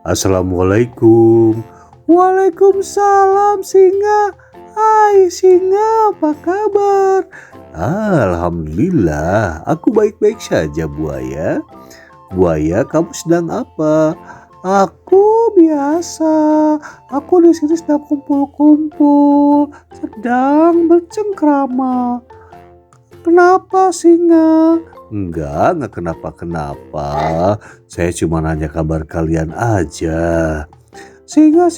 Assalamualaikum. Waalaikumsalam Singa. Hai Singa, apa kabar? Alhamdulillah, aku baik-baik saja Buaya. Buaya, kamu sedang apa? Aku biasa. Aku di sini sedang kumpul-kumpul, sedang bercengkrama. Kenapa Singa? Enggak kenapa-kenapa. Saya cuma nanya kabar kalian aja. Singa,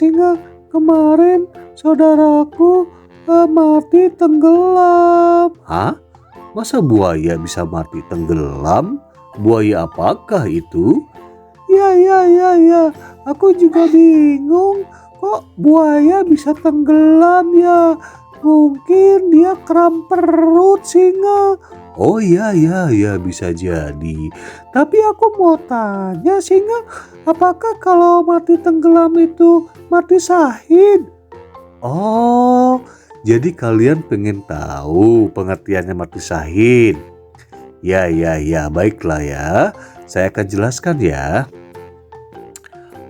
kemarin saudaraku mati tenggelam. Hah? Masa buaya bisa mati tenggelam? Buaya apakah itu? Ya. Aku juga bingung. Kok buaya bisa tenggelam ya? Mungkin dia kram perut Singa. Oh ya, bisa jadi. Tapi aku mau tanya Singa, apakah kalau mati tenggelam itu mati syahid? Oh, jadi kalian pengen tahu pengertiannya mati syahid? Ya, baiklah ya. Saya akan jelaskan ya.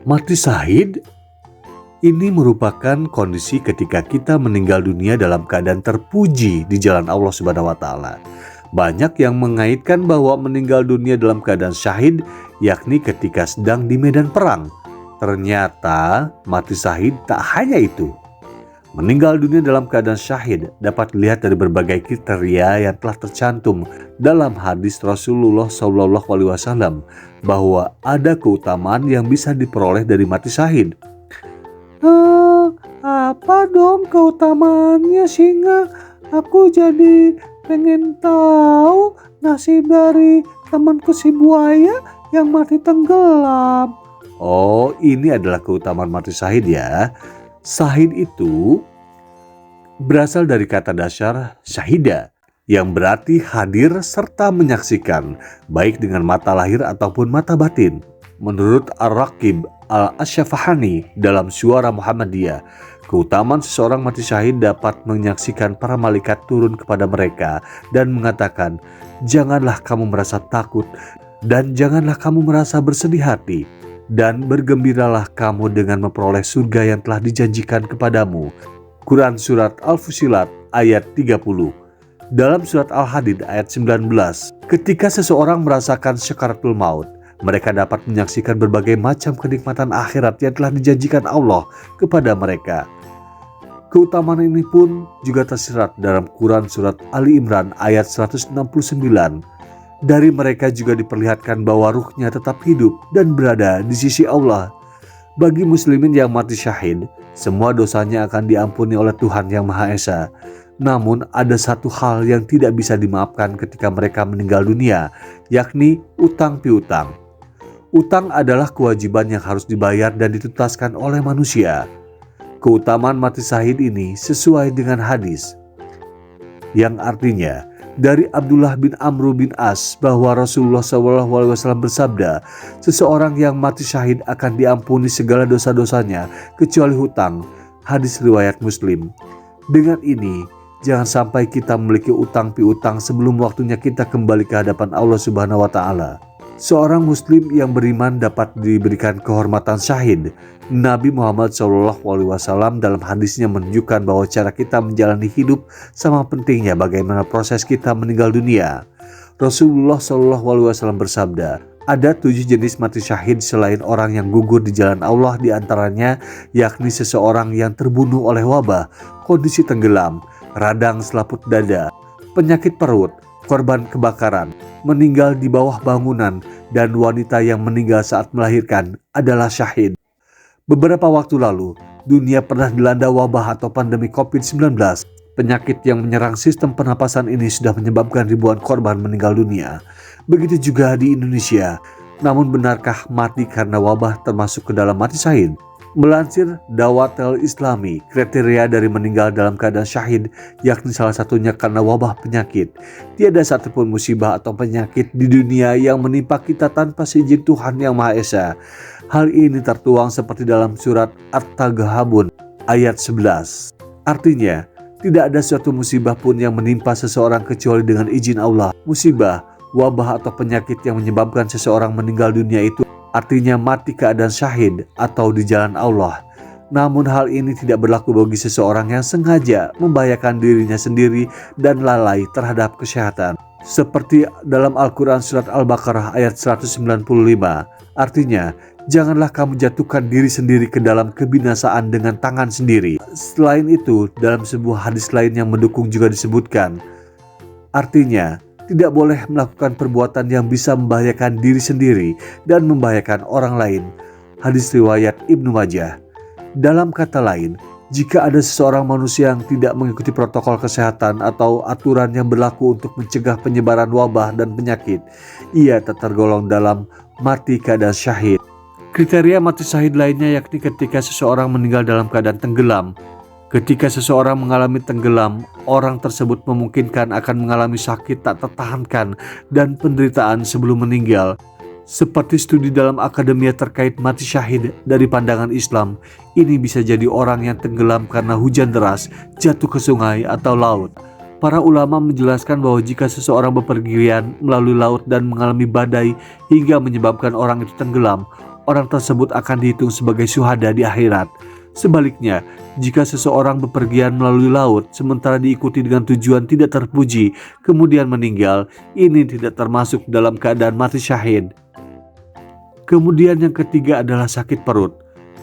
Mati syahid ini merupakan kondisi ketika kita meninggal dunia dalam keadaan terpuji di jalan Allah Subhanahu wa taala. Banyak yang mengaitkan bahwa meninggal dunia dalam keadaan syahid yakni ketika sedang di medan perang. Ternyata mati syahid tak hanya itu. Meninggal dunia dalam keadaan syahid dapat dilihat dari berbagai kriteria yang telah tercantum dalam hadis Rasulullah SAW bahwa ada keutamaan yang bisa diperoleh dari mati syahid. Apa dong keutamaannya Singa? Aku jadi pengen tahu nasib dari temanku si buaya yang mati tenggelam. Oh, ini adalah keutamaan mati syahid ya. Syahid itu berasal dari kata dasar syahida yang berarti hadir serta menyaksikan baik dengan mata lahir ataupun mata batin. Menurut Ar-Raqib Al-Asyafahani dalam Syuara Muhammadiyah, keutamaan seseorang mati syahid dapat menyaksikan para malaikat turun kepada mereka dan mengatakan, "Janganlah kamu merasa takut dan janganlah kamu merasa bersedih hati, dan bergembiralah kamu dengan memperoleh surga yang telah dijanjikan kepadamu." Quran Surat Al-Fusilat ayat 30. Dalam Surat Al-Hadid ayat 19, ketika seseorang merasakan syakaratul maut, mereka dapat menyaksikan berbagai macam kenikmatan akhirat yang telah dijanjikan Allah kepada mereka. Keutamaan ini pun juga tersirat dalam Quran Surat Ali Imran ayat 169. Dari mereka juga diperlihatkan bahwa ruhnya tetap hidup dan berada di sisi Allah. Bagi muslimin yang mati syahid, semua dosanya akan diampuni oleh Tuhan Yang Maha Esa. Namun ada satu hal yang tidak bisa dimaafkan ketika mereka meninggal dunia, yakni utang piutang. Utang adalah kewajiban yang harus dibayar dan dituntaskan oleh manusia. Keutamaan mati syahid ini sesuai dengan hadis, yang artinya dari Abdullah bin Amr bin As bahwa Rasulullah SAW bersabda, seseorang yang mati syahid akan diampuni segala dosa-dosanya kecuali hutang. Hadis riwayat Muslim. Dengan ini, jangan sampai kita memiliki utang piutang sebelum waktunya kita kembali ke hadapan Allah Subhanahu wa taala. Seorang muslim yang beriman dapat diberikan kehormatan syahid. Nabi Muhammad SAW dalam hadisnya menunjukkan bahwa cara kita menjalani hidup sama pentingnya bagaimana proses kita meninggal dunia. Rasulullah SAW bersabda, ada 7 jenis mati syahid selain orang yang gugur di jalan Allah, diantaranya yakni seseorang yang terbunuh oleh wabah, kondisi tenggelam, radang selaput dada, penyakit perut, korban kebakaran, meninggal di bawah bangunan, dan wanita yang meninggal saat melahirkan adalah syahid. Beberapa waktu lalu, dunia pernah dilanda wabah atau pandemi COVID-19. Penyakit yang menyerang sistem pernapasan ini sudah menyebabkan ribuan korban meninggal dunia. Begitu juga di Indonesia. Namun benarkah mati karena wabah termasuk ke dalam mati syahid? Melansir Dawatul Islami, kriteria dari meninggal dalam keadaan syahid yakni salah satunya karena wabah penyakit. Tiada satupun musibah atau penyakit di dunia yang menimpa kita tanpa seizin Tuhan Yang Maha Esa. Hal ini tertuang seperti dalam surat At-Taghabun ayat 11. Artinya, tidak ada suatu musibah pun yang menimpa seseorang kecuali dengan izin Allah. Musibah, wabah atau penyakit yang menyebabkan seseorang meninggal dunia itu artinya mati keadaan syahid atau di jalan Allah. Namun hal ini tidak berlaku bagi seseorang yang sengaja membahayakan dirinya sendiri dan lalai terhadap kesehatan. Seperti dalam Al-Quran Surat Al-Baqarah ayat 195, artinya, janganlah kamu jatuhkan diri sendiri ke dalam kebinasaan dengan tangan sendiri. Selain itu, dalam sebuah hadis lain yang mendukung juga disebutkan, artinya, tidak boleh melakukan perbuatan yang bisa membahayakan diri sendiri dan membahayakan orang lain. Hadis riwayat Ibnu Majah. Dalam kata lain, jika ada seseorang manusia yang tidak mengikuti protokol kesehatan atau aturan yang berlaku untuk mencegah penyebaran wabah dan penyakit, ia tergolong dalam mati keadaan syahid. Kriteria mati syahid lainnya yakni ketika seseorang meninggal dalam keadaan tenggelam. Ketika seseorang mengalami tenggelam, orang tersebut memungkinkan akan mengalami sakit tak tertahankan dan penderitaan sebelum meninggal. Seperti studi dalam akademia terkait mati syahid dari pandangan Islam, ini bisa jadi orang yang tenggelam karena hujan deras, jatuh ke sungai atau laut. Para ulama menjelaskan bahwa jika seseorang bepergian melalui laut dan mengalami badai hingga menyebabkan orang itu tenggelam, orang tersebut akan dihitung sebagai syuhada di akhirat. Sebaliknya, jika seseorang bepergian melalui laut sementara diikuti dengan tujuan tidak terpuji, kemudian meninggal, ini tidak termasuk dalam keadaan mati syahid. Kemudian yang ketiga adalah sakit perut.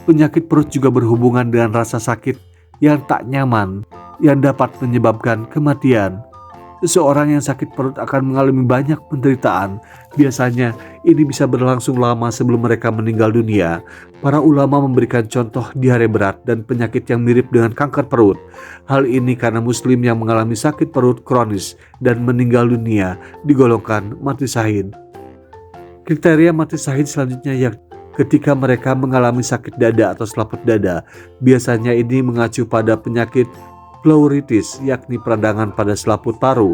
Penyakit perut juga berhubungan dengan rasa sakit yang tak nyaman yang dapat menyebabkan kematian. Seseorang yang sakit perut akan mengalami banyak penderitaan. Biasanya ini bisa berlangsung lama sebelum mereka meninggal dunia. Para ulama memberikan contoh diare berat dan penyakit yang mirip dengan kanker perut. Hal ini karena muslim yang mengalami sakit perut kronis dan meninggal dunia digolongkan mati syahid. Kriteria mati syahid selanjutnya yang ketika mereka mengalami sakit dada atau selaput dada. Biasanya ini mengacu pada penyakit pleuritis, yakni peradangan pada selaput paru.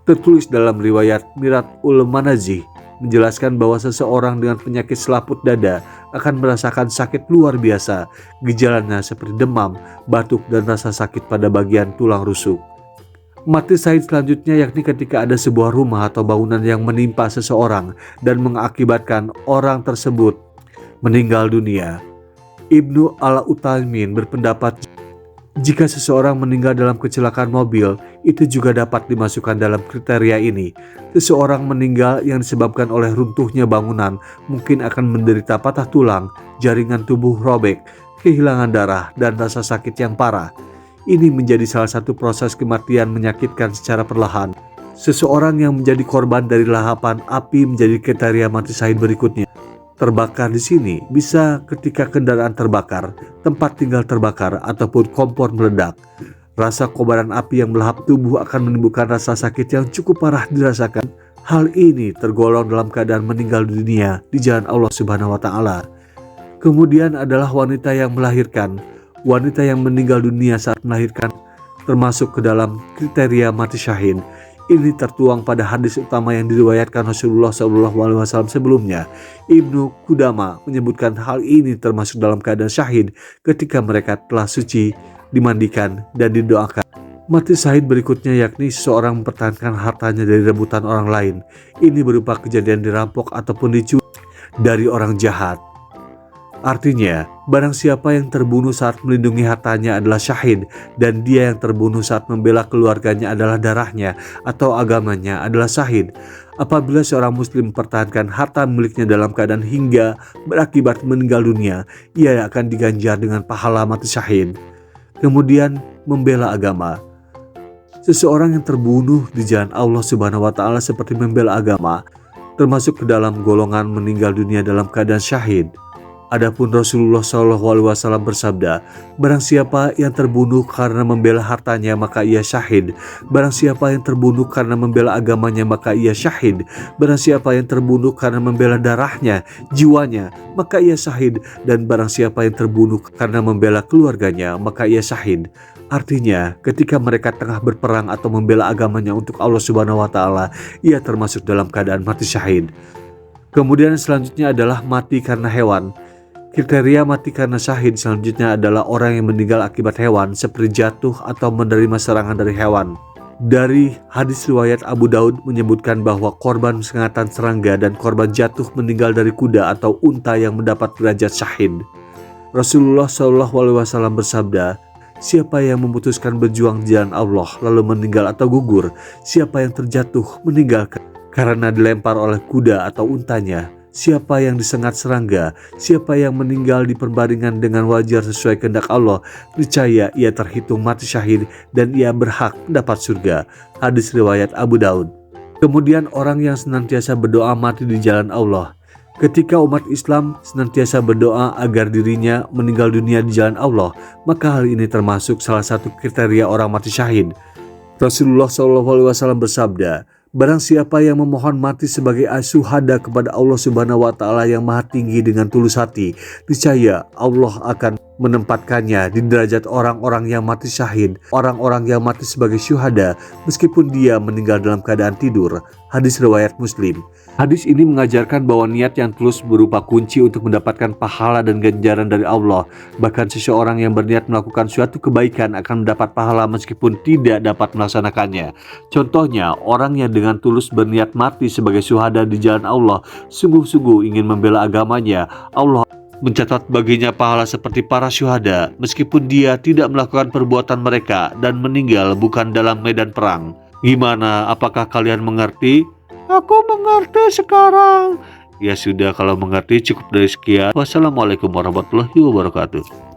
Tertulis dalam riwayat Mirat ul-Manazih menjelaskan bahwa seseorang dengan penyakit selaput dada akan merasakan sakit luar biasa. Gejalanya seperti demam, batuk, dan rasa sakit pada bagian tulang rusuk. Mati syahid selanjutnya yakni ketika ada sebuah rumah atau bangunan yang menimpa seseorang dan mengakibatkan orang tersebut meninggal dunia. Ibnu al-Utsaimin berpendapat jika seseorang meninggal dalam kecelakaan mobil, itu juga dapat dimasukkan dalam kriteria ini. Seseorang meninggal yang disebabkan oleh runtuhnya bangunan mungkin akan menderita patah tulang, jaringan tubuh robek, kehilangan darah, dan rasa sakit yang parah. Ini menjadi salah satu proses kematian menyakitkan secara perlahan. Seseorang yang menjadi korban dari lahapan api menjadi kriteria mati syahid berikutnya. Terbakar di sini bisa ketika kendaraan terbakar, tempat tinggal terbakar, ataupun kompor meledak. Rasa kobaran api yang melahap tubuh akan menimbulkan rasa sakit yang cukup parah dirasakan. Hal ini tergolong dalam keadaan meninggal dunia di jalan Allah Subhanahu wa Ta'ala. Kemudian adalah wanita yang melahirkan. Wanita yang meninggal dunia saat melahirkan termasuk ke dalam kriteria mati syahid. Ini tertuang pada hadis utama yang diriwayatkan Rasulullah SAW sebelumnya. Ibnu Qudamah menyebutkan hal ini termasuk dalam keadaan syahid ketika mereka telah suci, dimandikan, dan didoakan. Mati syahid berikutnya yakni seseorang mempertahankan hartanya dari rebutan orang lain. Ini berupa kejadian dirampok ataupun dicuri dari orang jahat. Artinya, barang siapa yang terbunuh saat melindungi hartanya adalah syahid, dan dia yang terbunuh saat membela keluarganya adalah darahnya atau agamanya adalah syahid. Apabila seorang muslim mempertahankan harta miliknya dalam keadaan hingga berakibat meninggal dunia, ia akan diganjar dengan pahala mati syahid. Kemudian, membela agama. Seseorang yang terbunuh di jalan Allah Subhanahu wa Ta'ala seperti membela agama, termasuk ke dalam golongan meninggal dunia dalam keadaan syahid. Adapun Rasulullah SAW bersabda, barang siapa yang terbunuh karena membela hartanya maka ia syahid. Barang siapa yang terbunuh karena membela agamanya maka ia syahid. Barang siapa yang terbunuh karena membela darahnya, jiwanya, maka ia syahid. Dan barang siapa yang terbunuh karena membela keluarganya maka ia syahid. Artinya, ketika mereka tengah berperang atau membela agamanya untuk Allah Subhanahu wa Ta'ala, ia termasuk dalam keadaan mati syahid. Kemudian selanjutnya adalah mati karena hewan. Kriteria mati karena syahid selanjutnya adalah orang yang meninggal akibat hewan seperti jatuh atau menerima serangan dari hewan. Dari hadis riwayat Abu Daud menyebutkan bahwa korban sengatan serangga dan korban jatuh meninggal dari kuda atau unta yang mendapat derajat syahid. Rasulullah SAW bersabda, siapa yang memutuskan berjuang di jalan Allah lalu meninggal atau gugur, siapa yang terjatuh meninggal karena dilempar oleh kuda atau untanya, siapa yang disengat serangga, siapa yang meninggal di perbaringan dengan wajar sesuai kehendak Allah, niscaya ia terhitung mati syahid dan ia berhak mendapat surga. Hadis riwayat Abu Daud. Kemudian orang yang senantiasa berdoa mati di jalan Allah. Ketika umat Islam senantiasa berdoa agar dirinya meninggal dunia di jalan Allah, maka hal ini termasuk salah satu kriteria orang mati syahid. Rasulullah SAW bersabda, barang siapa yang memohon mati sebagai asyuhada kepada Allah Subhanahu wa Ta'ala yang Maha Tinggi dengan tulus hati, niscaya Allah akan menempatkannya di derajat orang-orang yang mati syahid, orang-orang yang mati sebagai syuhada, meskipun dia meninggal dalam keadaan tidur. Hadis riwayat Muslim. Hadis ini mengajarkan bahwa niat yang tulus berupa kunci untuk mendapatkan pahala dan ganjaran dari Allah. Bahkan seseorang yang berniat melakukan suatu kebaikan akan mendapat pahala meskipun tidak dapat melaksanakannya. Contohnya, orang yang dengan tulus berniat mati sebagai syuhada di jalan Allah, sungguh-sungguh ingin membela agamanya, Allah mencatat baginya pahala seperti para syuhada, meskipun dia tidak melakukan perbuatan mereka dan meninggal bukan dalam medan perang. Gimana, apakah kalian mengerti? Aku mengerti sekarang. Ya sudah, kalau mengerti cukup dari sekian. Wassalamualaikum warahmatullahi wabarakatuh.